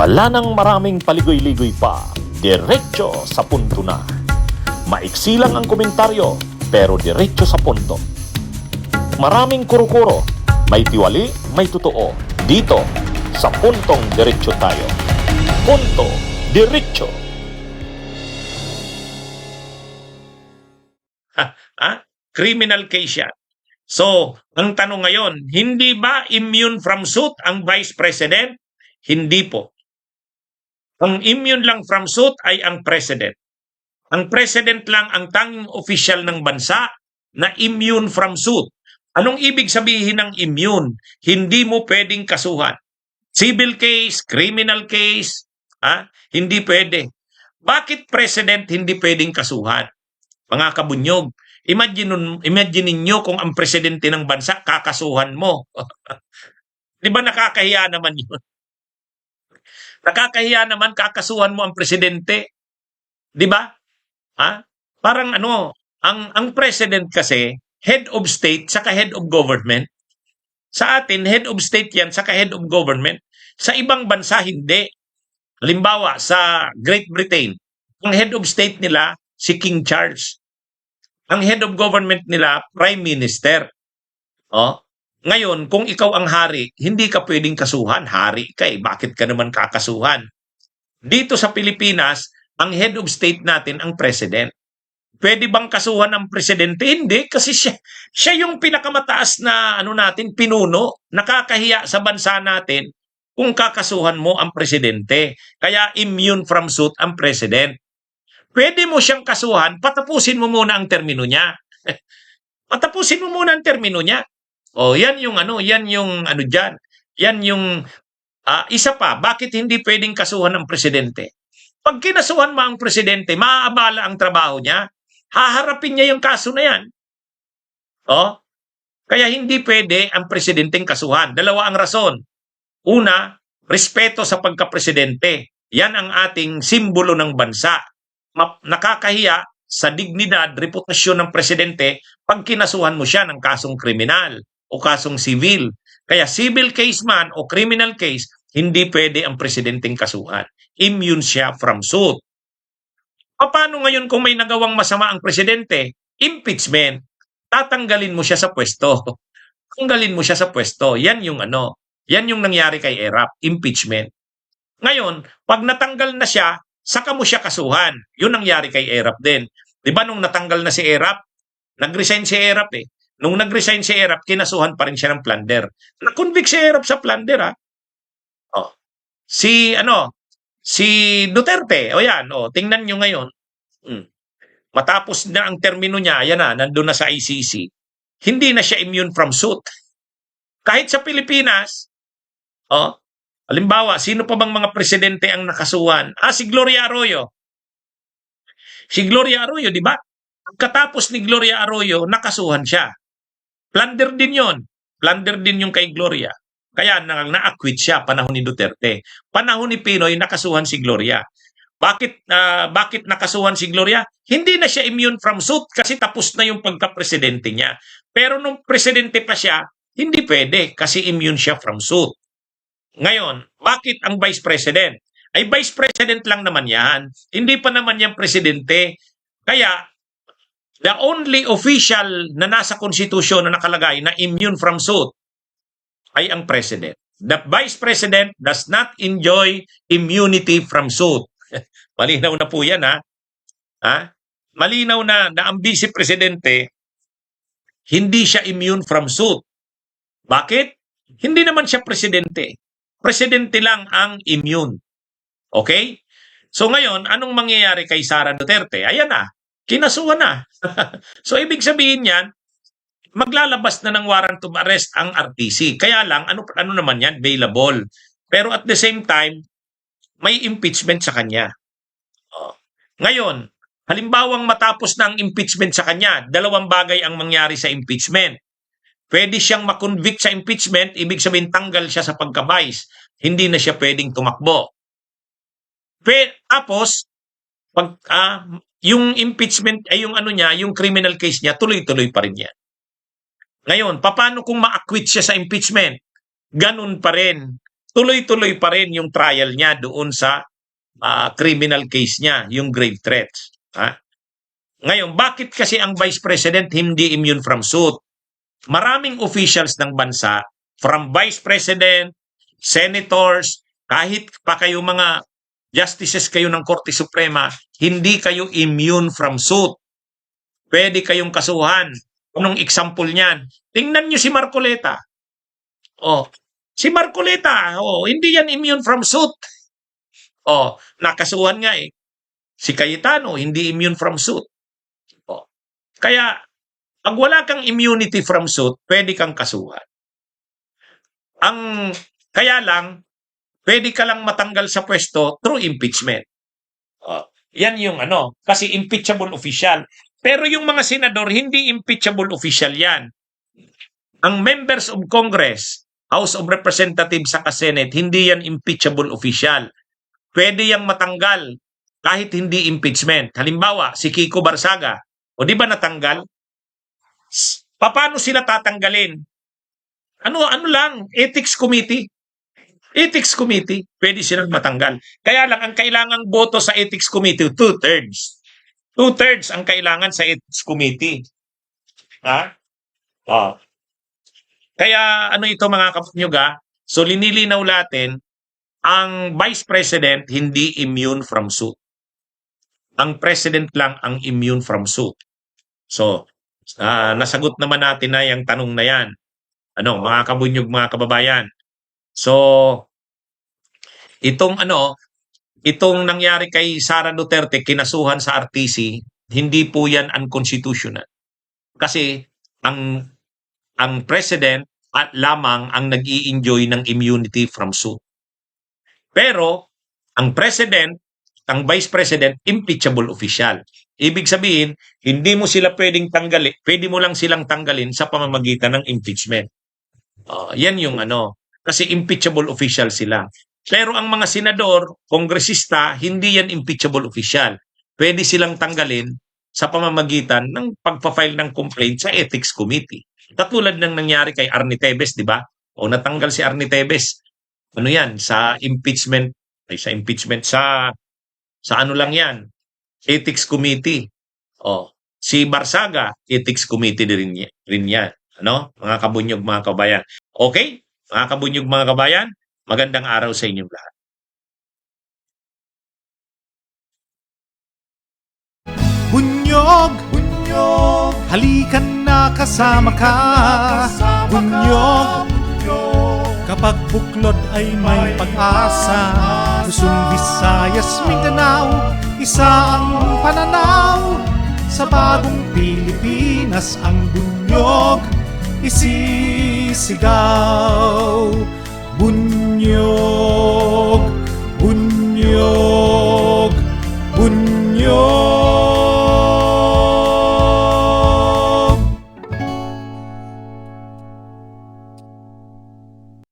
Wala nang maraming paligoy-ligoy pa, diretso sa punto na. Maiksi lang ang komentaryo, pero diretso sa punto. Maraming kuro-kuro, may tiwali, may totoo. Dito, sa puntong diretso tayo. Punto, diretso. Criminal case yan. So, ang tanong ngayon, hindi ba immune from suit ang Vice President? Hindi po. Ang immune lang from suit ay ang President. Ang President lang ang tanging official ng bansa na immune from suit. Anong ibig sabihin ng immune? Hindi mo pwedeng kasuhan. Civil case, criminal case, hindi pwede. Bakit President hindi pwedeng kasuhan? Mga kabunyog, imagine ninyo kung ang presidente ng bansa kakasuhan mo. Di ba nakakahiya naman yun? Nakakahiya naman kakasuhan mo ang presidente. Di ba? Parang ang president kasi, head of state saka head of government. Sa atin, head of state yan saka head of government. Sa ibang bansa, hindi. Halimbawa, sa Great Britain, ang head of state nila, si King Charles. Ang head of government nila, Prime Minister. Ngayon, kung ikaw ang hari, hindi ka pwedeng kasuhan. Hari ka eh. Bakit ka naman kakasuhan? Dito sa Pilipinas, ang head of state natin ang president. Pwede bang kasuhan ang presidente? Hindi, kasi siya yung pinakamataas na natin, pinuno. Nakakahiya sa bansa natin kung kakasuhan mo ang presidente. Kaya immune from suit ang president. Pwede mo siyang kasuhan, patapusin mo muna ang termino niya. Patapusin mo muna ang termino niya. Yan yung diyan. Yan yung isa pa, bakit hindi pwedeng kasuhan ng presidente? Pag kinasuhan mo ang presidente, maaabala ang trabaho niya. Haharapin niya yung kaso na yan. Kaya hindi pwede ang presidenteng kasuhan. Dalawa ang rason. Una, respeto sa pagkapresidente. Yan ang ating simbolo ng bansa. Nakakahiya sa dignidad, reputasyon ng presidente pag kinasuhan mo siya ng kasong kriminal o kasong civil. Kaya civil case man o criminal case, hindi pwede ang presidenteng kasuhan. Immune siya from suit. Paano ngayon kung may nagawang masama ang presidente? Impeachment. Tatanggalin mo siya sa pwesto. Tanggalin mo siya sa pwesto. Yan yung nangyari kay Erap, impeachment. Ngayon, pag natanggal na siya, saka mo siya kasuhan. Yun nangyari kay Erap din. Di ba nung natanggal na si Erap, nag-resign si Erap eh. Nung nag-resign si Erap, kinasuhan pa rin siya ng plunder. Na-convict si Erap sa plunder Si Duterte, tingnan nyo ngayon. Matapos na ang termino niya, nandun na sa ICC. Hindi na siya immune from suit. Kahit sa Pilipinas, halimbawa, sino pa bang mga presidente ang nakasuhan? Si Gloria Arroyo. Si Gloria Arroyo, di ba? Pagkatapos ni Gloria Arroyo, nakasuhan siya. Plunder din yon. Plunder din yung kay Gloria. Kaya na-acquit siya panahon ni Duterte. Panahon ni Pinoy, nakasuhan si Gloria. Bakit nakasuhan si Gloria? Hindi na siya immune from suit kasi tapos na yung pagka-presidente niya. Pero nung presidente pa siya, hindi pwede kasi immune siya from suit. Ngayon, bakit ang Vice President? Ay Vice President lang naman yan. Hindi pa naman yan presidente. Kaya, the only official na nasa konstitusyon na nakalagay na immune from suit ay ang President. The Vice President does not enjoy immunity from suit. Malinaw na po yan, Malinaw na ang Vice Presidente, hindi siya immune from suit. Bakit? Hindi naman siya presidente. Presidente lang ang immune. Okay? So ngayon, anong mangyayari kay Sara Duterte? Ayan na, kinasuhan na. So ibig sabihin yan, maglalabas na ng warrant of arrest ang RTC. Kaya lang, ano naman yan? Bailable. Pero at the same time, may impeachment sa kanya. Ngayon, halimbawang matapos na ang impeachment sa kanya, dalawang bagay ang mangyari sa impeachment. Pwede siyang makonvict sa impeachment, ibig sabihin tanggal siya sa pagka-vice. Hindi na siya pwedeng tumakbo. Tapos, yung impeachment, yung criminal case niya, tuloy-tuloy pa rin yan. Ngayon, paano kung ma-acquit siya sa impeachment? Ganun pa rin. tuloy-tuloy pa rin yung trial niya doon sa criminal case niya, yung grave threats. Ngayon, bakit kasi ang Vice President hindi immune from suit? Maraming officials ng bansa, from Vice President, senators, kahit pa kayo mga justices kayo ng Korte Suprema, hindi kayo immune from suit. Pwede kayong kasuhan. Anong example niyan? Tingnan nyo si Marcoleta. Si Marcoleta, hindi yan immune from suit. Nakasuhan nga eh. Si Cayetano, hindi immune from suit. Kaya, pag wala kang immunity from suit, pwede kang kasuhan. Kaya lang, pwede ka lang matanggal sa pwesto through impeachment. Yan yung kasi impeachable official. Pero yung mga senador, hindi impeachable official yan. Ang members of Congress, House of Representatives sa Senate, hindi yan impeachable official. Pwede yang matanggal kahit hindi impeachment. Halimbawa, si Kiko Barsaga, di ba natanggal? Paano sila tatanggalin? Ano lang, Ethics Committee. Ethics Committee, pwede silang matanggal. Kaya lang, ang kailangang boto sa Ethics Committee, 2/3. 2/3 ang kailangan sa Ethics Committee. Kaya ito mga kapatid, so linilinaw natin, ang Vice President hindi immune from suit. Ang President lang ang immune from suit. So, nasagot naman natin na yung tanong na yan. Mga kabunyog, mga kababayan. So, itong nangyari kay Sara Duterte, kinasuhan sa RTC, hindi po yan unconstitutional. Kasi ang President at lamang ang nag-i-enjoy ng immunity from suit. Pero, ang President, ang Vice President, impeachable official. Ibig sabihin, hindi mo sila pwedeng tanggalin, pwede mo lang silang tanggalin sa pamamagitan ng impeachment. Yan yung kasi impeachable official sila. Pero ang mga senador, kongresista, hindi yan impeachable official. Pwede silang tanggalin sa pamamagitan ng pagpa-file ng complaint sa Ethics Committee. Katulad ng nangyari kay Arnie Tevez, di ba? Natanggal si Arnie Tevez. Yan? Sa impeachment, sa lang yan? Ethics Committee. Si Barsaga, Ethics Committee rin yan. Mga kabunyog, mga kabayan. Okay? Mga kabunyog, mga kabayan, magandang araw sa inyong lahat. Bunyog, bunyog, halikan na kasama ka. Bunyog, kapag buklod ay may pag-asa. Luzon, Visayas, Mindanao, isa ang pananaw. Sa bagong Pilipinas ang bunyog isisigaw. Bunyog.